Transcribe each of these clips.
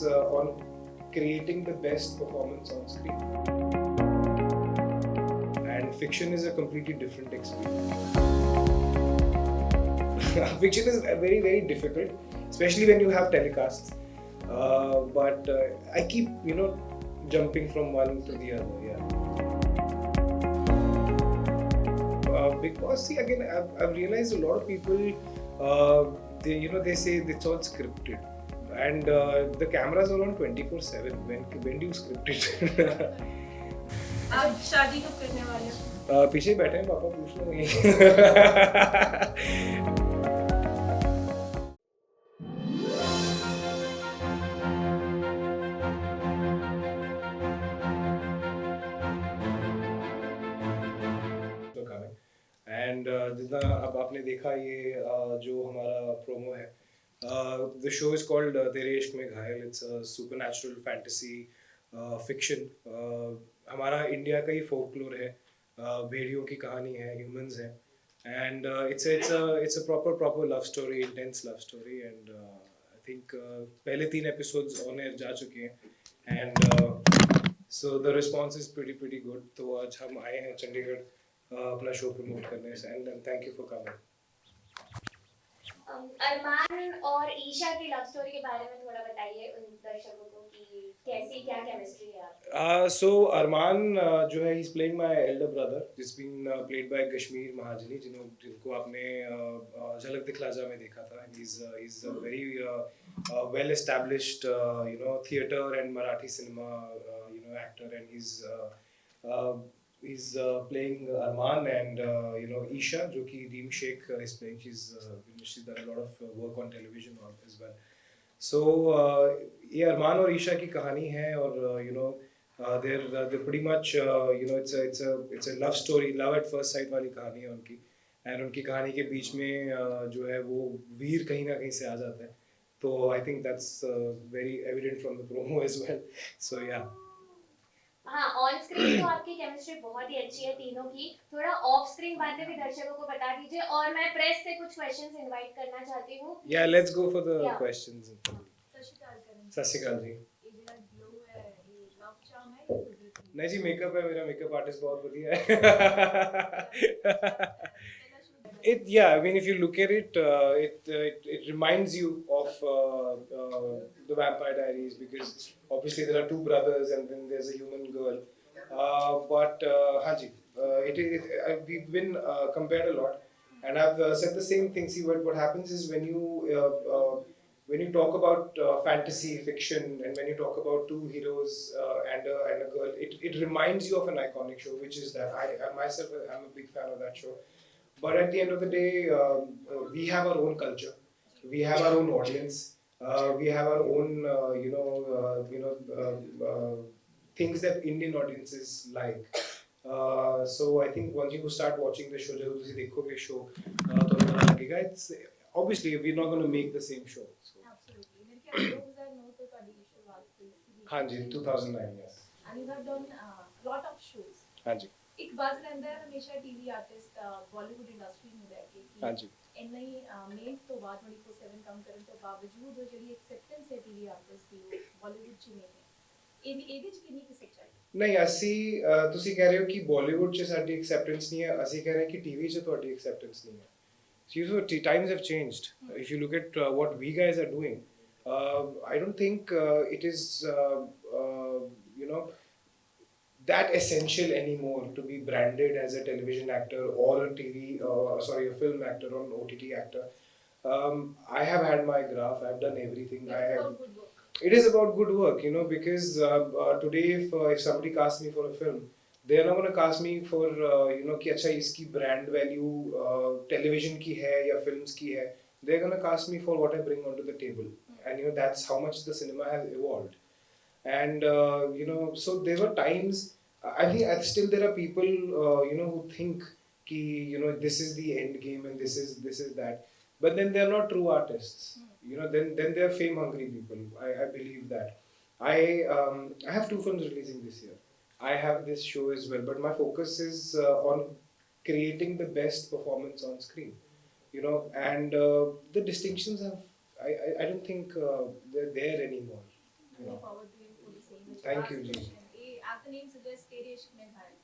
On creating the best performance on screen. And fiction is a completely different experience. Fiction is very, very difficult, especially when you have telecasts. But I keep, jumping from one to the other. Yeah. Because see, again, I've realized a lot of people, they say it's all scripted. And the cameras are on 24/7. When do you script it? आप शादी कब करने वाले हो? पीछे बैठे हैं पापा, पूछ लो नहीं. एंड जितना अब आपने देखा ये जो हमारा प्रोमो है, the show is called Tere Ishq Mein Ghayal. It's a supernatural fantasy fiction. हमारा इंडिया का ही folklore है, भेड़ियों की कहानी है, humans हैं, and it's a proper love story, intense love story, and I think पहले 3 episodes on air जा चुके हैं, and so the response is pretty good. तो आज हम आए हैं चंडीगढ़ अपना शो प्रमोट करने से, and thank you for coming. अरमान और ईशा की लव स्टोरी के बारे में थोड़ा बताइए उन दर्शकों को कि कैसी क्या केमिस्ट्री है आपकी. So Armaan जो है, he's playing my elder brother. He's been played by Gashmeer Mahajani, जिनको आपने झलक दिखला जा में देखा था. He's a very well established theatre and Marathi cinema actor, and he's playing Armaan, and Eisha, जो कि Reem Shaikh is playing. She's done a lot of work on television as well. So ये अरमान और ईशा की कहानी है, और they're pretty much it's a love story, love at first sight वाली कहानी है उनकी, and उनकी कहानी के बीच में जो है वो वीर कहीं ना कहीं से आ जाता है. तो I think that's very evident from the promo as well. So yeah. हाँ, ऑन स्क्रीन तो आपकी केमिस्ट्री बहुत ही अच्छी है तीनों की. थोड़ा ऑफ स्क्रीन बातें भी दर्शकों को बता दीजिए, और मैं प्रेस से कुछ क्वेश्चंस इनवाइट करना चाहती हूँ. Yeah, let's go for the questions. सत श्री अकाल जी. ये ਜਿਹੜਾ ग्लो है ये लव चार्म है या कुदरती? नहीं जी, मेकअप है, मेरा मेकअप आर्टिस्ट बहुत बढ़िया है. I mean, if you look at it, it reminds you of the Vampire Diaries, because obviously there are 2 brothers and then there's a human girl. But Haji, we've been compared a lot, and I've said the same thing. See, what happens is when you talk about fantasy fiction, and when you talk about 2 heroes and a girl, it reminds you of an iconic show, which is that. I myself, I'm a big fan of that show. But at the end of the day, we have our own culture, we have our own audience, we have our own things that Indian audiences like. So I think once you start watching the show, जब तुसी देखोगे show, तो पता लगेगा. It's obviously we're not going to make the same show. So. Absolutely. मेरे ख्याल 2009 तो ਤੁਹਾਡੀ शुरुआत हुई थी. हाँ जी, 2009, yes. And you have done lot of shows. हाँ जी. एक बज़ रहता है हमेशा टीवी आर्टिस्ट बॉलीवुड इंडस्ट्री ਨੂੰ ਲੈ ਕੇ हाँ जी. ਇੰਨਾ ਹੀ ਮਿਹਨਤ ਤੋਂ ਬਾਅਦ 24/7 ਕੰਮ ਕਰਨ ਤੋਂ ਬਾਵਜੂਦ ਜਿਹੜੀ ਐਕਸੈਪਟੈਂਸ ਹੈ ਟੀਵੀ ਆਰਟਿਸਟ ਦੀ ਬਾਲੀਵੁੱਡ 'ਚ ਨਹੀਂ ਹੈ. ਇਹਦੇ 'ਚ ਕਿੰਨੀ ਕੁ ਸੱਚਾਈ? ਨਹੀਂ, ਅਸੀਂ ਤੁਸੀਂ ਕਹਿ ਰਹੇ ਹੋ ਕਿ ਬਾਲੀਵੁੱਡ 'ਚ ਸਾਡੀ ਐਕਸੈਪਟੈਂਸ ਨਹੀਂ ਹੈ, ਅਸੀਂ ਕਹਿ ਰਹੇ ਹਾਂ ਕਿ ਟੀਵੀ 'ਚ ਤੁਹਾਡੀ ਐਕਸੈਪਟੈਂਸ ਨਹੀਂ ਹੈ. So times have changed. If you look at what we guys are doing, I don't think it is that essential anymore to be branded as a television actor or a a film actor or an OTT actor. I have had my graph. I've done everything. It is about good work, because today if somebody casts me for a film, they are not going to cast me for कि अच्छा इसकी brand value television की है या films की है. They are going to cast me for what I bring onto the table, and that's how much the cinema has evolved. And so there were times. I think still there are people who think ki this is the end game and this is that, but then they are not true artists. Then they are fame hungry people. I believe that. I have 2 films releasing this year. I have this show as well, but my focus is on creating the best performance on screen. And the distinctions have, I don't think they're there anymore. Thank you जी. ਇਹ at name suggest ਤੇਰੇ ਇਸ਼ਕ ਮੈਂ ਘਾਇਲ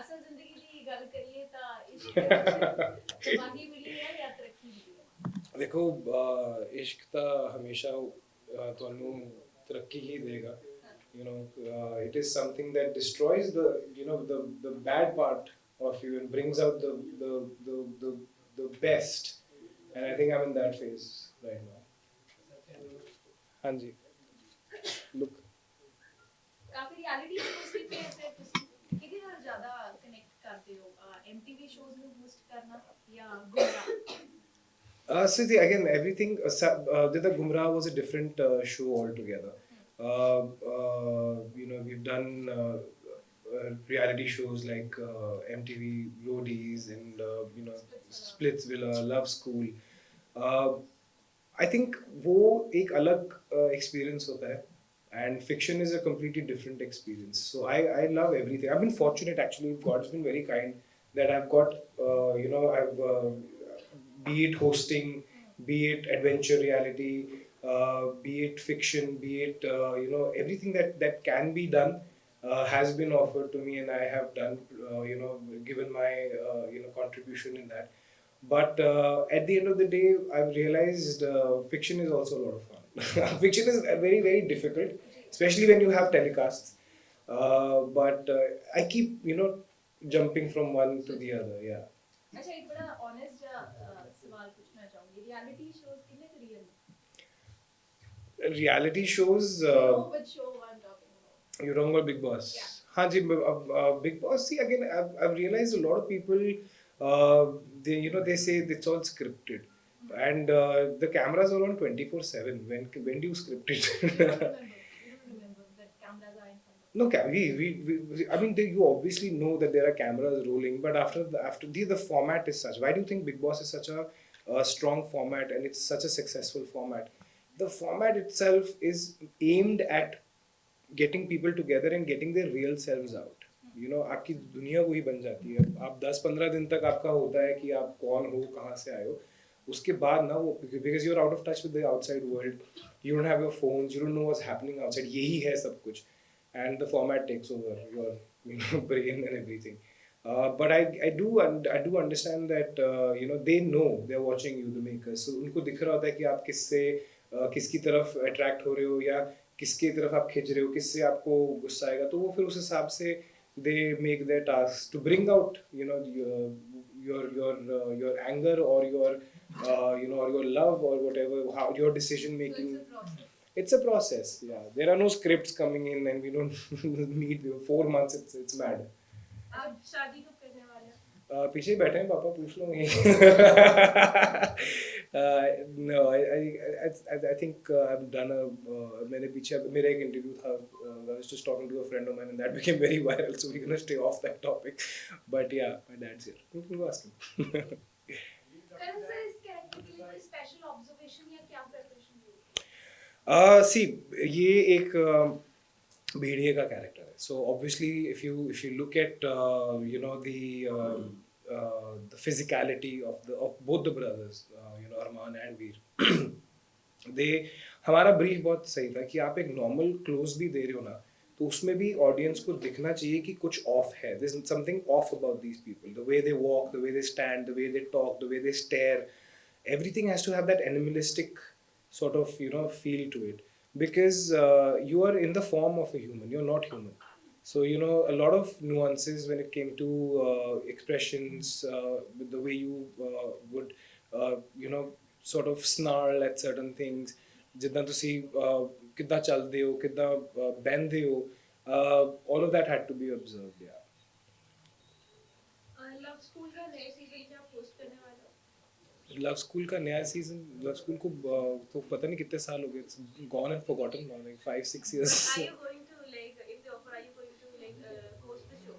ਅਸਲ ਜ਼ਿੰਦਗੀ ਦੀ ਗੱਲ ਕਰੀਏ ਤਾਂ ਇਸ਼ਕ ਦੇ ਵਿੱਚ ਤਬਾਹੀ ਮਿਲੀ ਹੈ ਜਾਂ ਤਰੱਕੀ ਮਿਲੀ ਹੈ ਦੇਖੋ ਇਸ਼ਕ ਤਾਂ ਹਮੇਸ਼ਾ ਤੁਹਾਨੂੰ ਤਰੱਕੀ ਹੀ ਦੇਗਾ. You know, it is something that destroys the bad part of you and brings out the best. And I think I'm in that phase right now. Hanji, look. Coffee reality shows ਵੀ ਫਿਰ ਤੁਸੀਂ ਕਿਹਦੇ ਨਾਲ ਜ਼ਿਆਦਾ connect ਕਰਦੇ ਹੋ MTV shows ਨੂੰ host ਕਰਨਾ ਜਾਂ ਗੁੰਮਰਾਹ So again, everything. The Gumrah was a different show altogether. We've done reality shows like MTV Roadies and Splitsvilla, Love School. I think वो एक अलग experience होता है, and fiction is a completely different experience. So I love everything. I've been fortunate actually. God's been very kind that I've got be it hosting, be it adventure reality, be it fiction, be it everything that can be done has been offered to me, and I have done given my contribution in that. But at the end of the day, I've realized fiction is also a lot of fun. Fiction is very very difficult, especially when you have telecasts. But I keep jumping from one to the other. Yeah. अच्छा एक बड़ा honest सवाल पूछना चाहूंगी reality shows कितने कुछ real Reality shows. which show I'm talking about You're talking about Big Boss. Yeah. हाँ जी, Big Boss. See, again, I've realized a lot of people, they say it's all scripted, and the cameras are on 24/7. When do you script it? you don't remember that cameras are in front of No, I mean, you obviously know that there are cameras rolling, but after the format is such. Why do you think Big Boss is such a strong format and it's such a successful format? The format itself is aimed at getting people together and getting their real selves out. आपकी दुनिया वही बन जाती है. आप 10-15 दिन तक आपका होता है कि आप कौन हो, कहाँ से आए हो. उसके बाद ना वो, because you're out of touch with the outside world, you don't have your phones, you don't know what's happening outside. यही है सब कुछ, and the format takes over your brain and everything. But I do understand that they know they're watching you, the makers. So उनको दिख रहा होता है कि आप किसकी तरफ attract हो रहे हो या किसकी तरफ आप खिंच रहे हो, किससे आपको गुस्सा आएगा. तो वो फिर उस हिसाब से they make their tasks to bring out your anger or your or your love or whatever, how your decision making. it's a process It's a process. Yeah, there are no scripts coming in, and we don't meet 4 months. It's mad. आप शादी कब करने वाले हो पीछे ही बैठे हैं पापा, पूछ लो नहीं. No, I think I've done मैंने पीछे मेरा एक इंटरव्यू था. I was just talking to a friend of mine and that became very viral, so we're gonna stay off that topic. But yeah, my dad's here. You can go ask him. Karan sir इस character के लिए कोई special observation या क्या preparation हुई See, ये एक भेड़िए का कैरेक्टर है. So obviously, if you look at the physicality of both the brothers, Armaan and Veer, हमारा ब्रीफ बहुत सही था कि आप एक नॉर्मल क्लोज भी दे रहे हो ना, तो उसमें भी ऑडियंस को दिखना चाहिए कि कुछ ऑफ है. There's something off about these people. The way they walk, the way they stand, the way they talk, the way they stare, everything has to have that animalistic sort of feel to it, because you are in the form of a human, you're not human. So a lot of nuances when it came to expressions, the way you would sort of snarl at certain things, ਜਿੱਦਾਂ ਤੁਸੀਂ ਕਿੱਦਾਂ ਚੱਲਦੇ ਹੋ, ਕਿੱਦਾਂ ਬਹਿੰਦੇ ਹੋ, all of that had to be observed. Yeah. Love school का नए सीजन क्या पोस्ट करने वाले हो लव स्कूल का नया सीजन, लव स्कूल को तो पता नहीं कितने साल हो गए. It's gone and forgotten now, like 5-6 years. are you going to like if they offer are you going to like host the show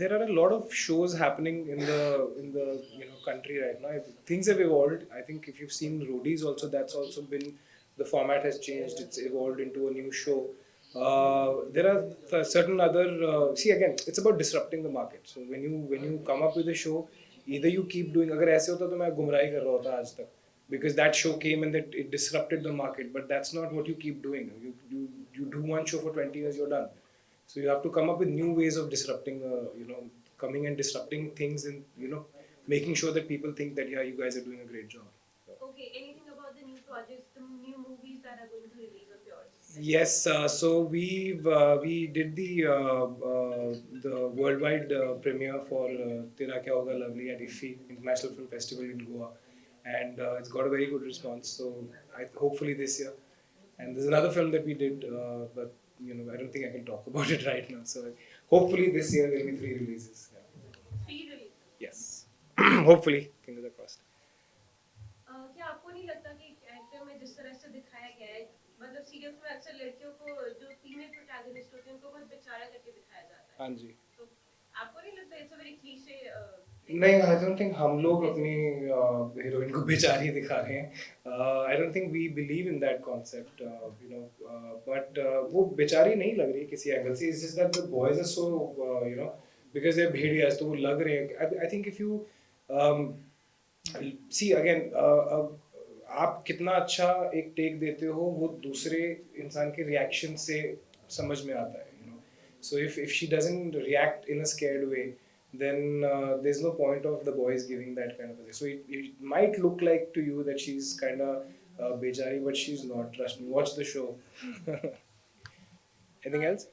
There are a lot of shows happening in the country right now. Things have evolved. I think if you've seen Roadies also, that's also been, the format has changed. It's evolved into a new show. There are certain other see, again, it's about disrupting the market. So when you come up with a show, either you keep doing, अगर ऐसे होता तो मैं गुमराही कर रहा होता आज तक, because that show came and that it disrupted the market. But that's not what you keep doing. You do one show for 20 years, you're done. So you have to come up with new ways of disrupting, coming and disrupting things, and making sure that people think that yeah, you guys are doing a great job. Okay, anything about the new projects, the new movies that are going to release of yours? Yes, so we did the worldwide premiere for Tera Kya Hoga Lovely at IFFI International Film Festival in Goa, and it's got a very good response. So hopefully this year, and there's another film that we did, but I don't think I can talk about it right now. So hopefully this year there'll be 3 releases. Yeah. 3 releases. Yes, hopefully, fingers are crossed. क्या आपको नहीं लगता कि character में जिस तरह से दिखाया गया है, मतलब सीरियल्स में अक्सर लड़कियों को जो फीमेल प्रोटैगनिस्ट होती है उनको बहुत बेचारा करके दिखाया जाता है? हाँ जी. तो आपको नहीं लगता इट्स अ वेरी क्लीशे? नहीं, आई डोंट थिंक हम लोग अपनी हीरोइन को बेचारी दिखा रहे हैं. I don't think we believe in that concept, but वो बेचारी नहीं लग रही किसी एंगल से. It's just that the boys are so because they भेड़ियास, तो वो लग रहे हैं. I think if you see again, आप कितना अच्छा एक टेक देते हो वो दूसरे इंसान के रिएक्शन से समझ में आता है. So if she doesn't react in a scared way, then there's no point of the boys giving that kind of a thing. So it might look like to you that she's kind of bejari, but she's not. Trust me. Watch the show. Anything else?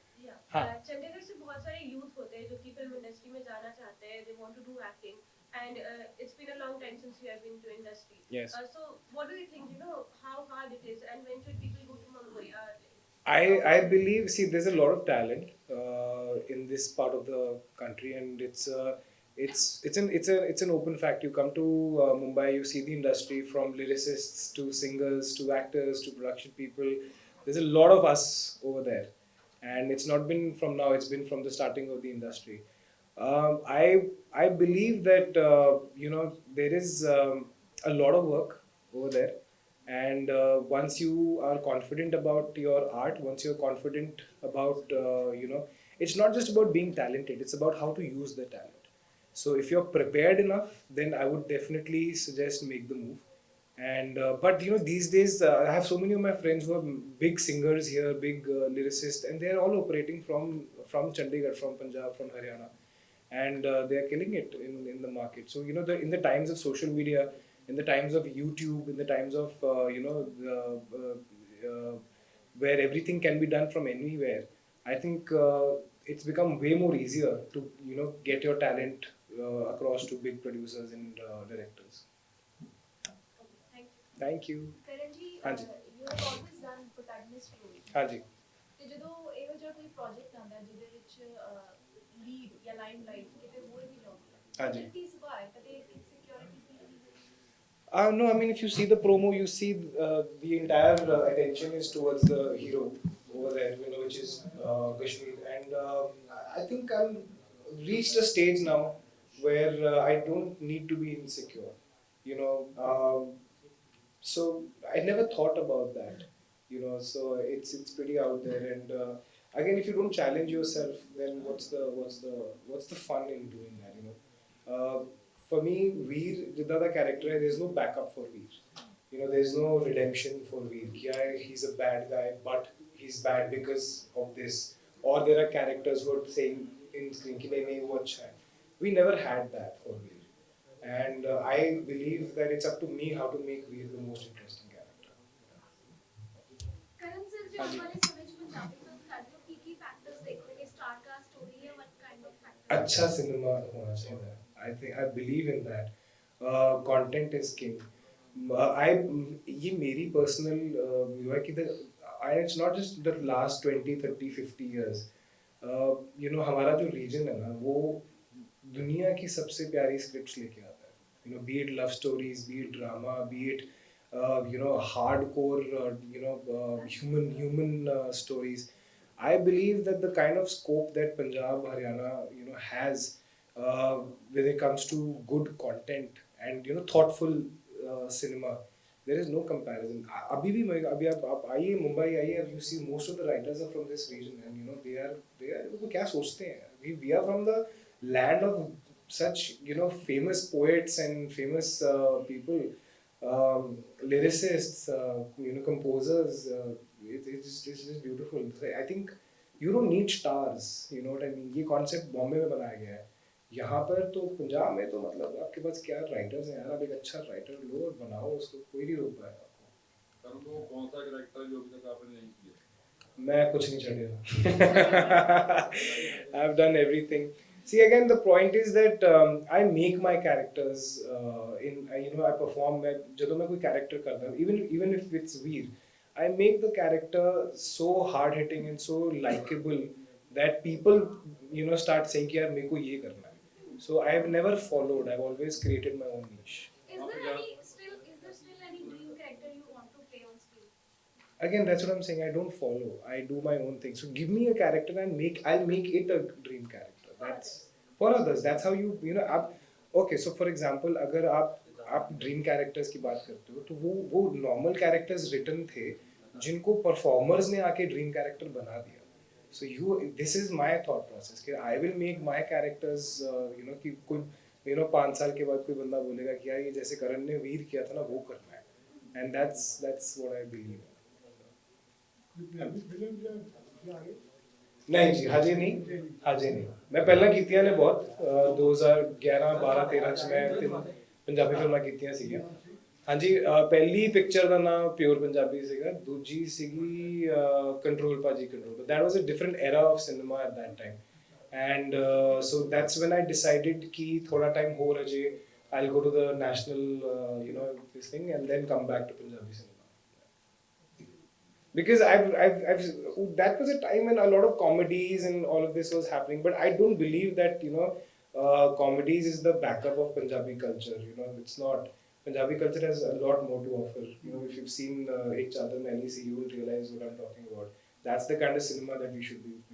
हाँ. चंडीगढ़ से बहुत सारे youth होते हैं जो कि film industry में जाना चाहते हैं. They want to do acting, and it's been a long time since you have been to industry. Yes. So what do you think? How hard it is, and when should people go to Mumbai? I believe, see, there's a lot of talent in this part of the country, and it's an open fact. You come to Mumbai, you see the industry, from lyricists to singers to actors to production people. There's a lot of us over there, and it's not been from now. It's been from the starting of the industry. I believe that there is a lot of work over there. And once you are confident about your art, once you're confident about it's not just about being talented, it's about how to use the talent. So if you're prepared enough, then I would definitely suggest make the move. And but these days I have so many of my friends who are big singers here, big lyricists, and they're all operating from Chandigarh, from Punjab, from Haryana, and they're killing it in the market. So in the times of social media, in the times of YouTube, in the times of where everything can be done from anywhere, I think it's become way more easier to get your talent across to big producers and directors. Thank you. Karan ji, हाँ जी. you have always done protagonist role. हाँ जी. ਤੇ ਜਦੋਂ ਇਹੋ ਜਿਹਾ ਕੋਈ project ਆਉਂਦਾ ਜਿਹਦੇ ਵਿੱਚ ਲੀਡ ਜਾਂ ਲਾਈਮਲਾਈਟ ਕਿਤੇ ਹੋਰ ਵੀ ਲਾਉਂਦੀ ਹੈ, ਹਾਂਜੀ. ਕੀ ਸੁਭਾਅ ਹੈ? ਕਦੇ ਇਨਸਿਕਿਉਰਿਟੀ ਫੀਲ ਨਹੀਂ ਹੋਈ? No, I mean, if you see the promo, you see the entire attention is towards the hero over there, which is Gashmeer. And I think I'm reached a stage now where I don't need to be insecure. So I never thought about that. So it's pretty out there. And again, if you don't challenge yourself, then what's the fun in doing that? For me, Veer, jitna the character hai, there's no backup for Veer. There's no redemption for Veer. Yeah, he's a bad guy, but he's bad because of this. Or there are characters who are saying in screen ki nahi wo acha hai. We never had that for Veer. And I believe that it's up to me how to make Veer the most interesting character. Karan sir, जो हमारे समय में Punjabi film करते हो, की factors देखते हैं? Star cast हो रही है, what kind of factors? अच्छा सिनेमा होना चाहिए. I believe in that. Content is king. ये मेरी personal view है कि it's not just the last 20, 30, 50 years. हमारा जो region है ना, वो दुनिया की सबसे प्यारी scripts लेके आता है. Be it love stories, be it drama, be it hardcore, human stories. I believe that the kind of scope that Punjab, Haryana, has when it comes to good content and thoughtful cinema, there is no comparison. अभी आप आइए मुंबई आइए, you see most of the writers are from this region, and they are वो क्या सोचते हैं? We are from the land of such famous poets and famous people. lyricists, composers. It's just beautiful. I think you don't need stars. You know what I mean? ये concept Bombay में बनाया गया है. यहाँ पर तो पंजाब में तो मतलब आपके पास क्या राइटर्स हैं यार, आप एक अच्छा राइटर लो और बनाओ उसको, कोई नहीं रोक पाएगा आपको. करण को कौन सा कैरेक्टर जो अभी तक आपने नहीं किया? मैं कुछ नहीं छड़ेगा. I've done everything. See, again, the point is that I make my characters I perform. मैं जब मैं कोई character करता हूँ, even if it's weird, I make the character so hard hitting and so likable that people start saying कि यार मेरे को ये करना है. So I've never followed. I've always created my own niche. Is there still any dream character you want to play on screen? Again, that's what I'm saying. I don't follow. I do my own thing. So give me a character and I'll make it a dream character. That's for others. That's how आप okay. So for example, अगर आप dream characters की बात करते हो तो वो normal characters written थे जिनको performers ने आके dream character बना दिया. So this is my thought process कि I will make my characters कि कोई 5 साल के बाद कोई बंदा बोलेगा कि यार ये जैसे करण ने वीर किया था ना वो करना है. And that's what I believe. नहीं जी, हजे नहीं. मैं पहला कीतियां ने बहुत 2011 12 13 ਚ ਮੈਂ 3 ਪੰਜਾਬੀ ਫਿਲਮਾਂ ਕੀਤੀਆਂ ਸੀਗੀਆਂ. ਹਾਂਜੀ, ਪਹਿਲੀ ਪਿਕਚਰ ਦਾ ਨਾਮ ਪਿਓਰ ਪੰਜਾਬੀ ਸੀਗਾ, ਦੂਜੀ ਸੀਗੀ ਕੰਟਰੋਲ ਭਾਜੀ control. That was a different era of cinema at that time. And so that's when I decided कि थोड़ा टाइम हो रहे, I'll go to the national this thing and then come back to Punjabi cinema. Because I've that was a time when a lot of comedies and all of this was happening, but I don't believe that comedies is the backup of Punjabi culture. It's not. Punjabi culture has a lot more to offer. If you've seen Ek Chadar Maili Si, you will realize what I'm talking about. That's the kind of cinema that we should be